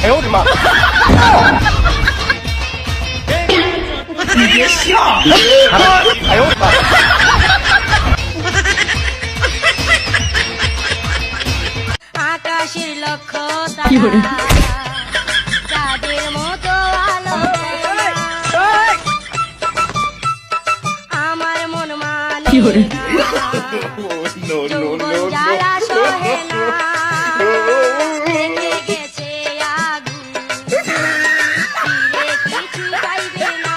哎呦我的妈！你别笑！哎呦我的妈！ আকাশের লক্ষ্য তারা তাদের মতো আলো দেয় না। আমার মন মানে যৌবন জ্বালা সহে না। রেখে গেছে আগুন, ফিরে কিছু চাইবে না।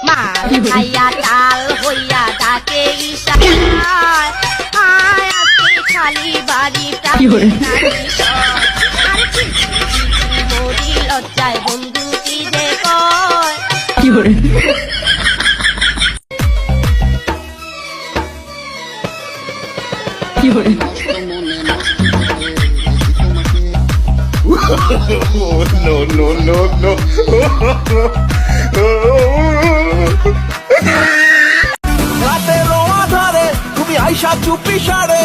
মাল খাইয়া তাল হইয়া ডাকে ইশারায়, আয় আজকে খালি বাড়িটা মরি লজ্জায় বন্ধু কি যে কয়। No, no, no, no. রাতের আধারে তুমি আইসা চুপি সারে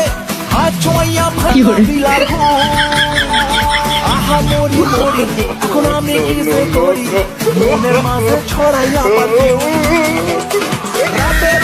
হাত ছোঁয়াইয়া ভাঙা দিলার আহা মরি মরি এখন আমি কি যে করি মনের মাঝে ছড়াইয়া পাতি রাতের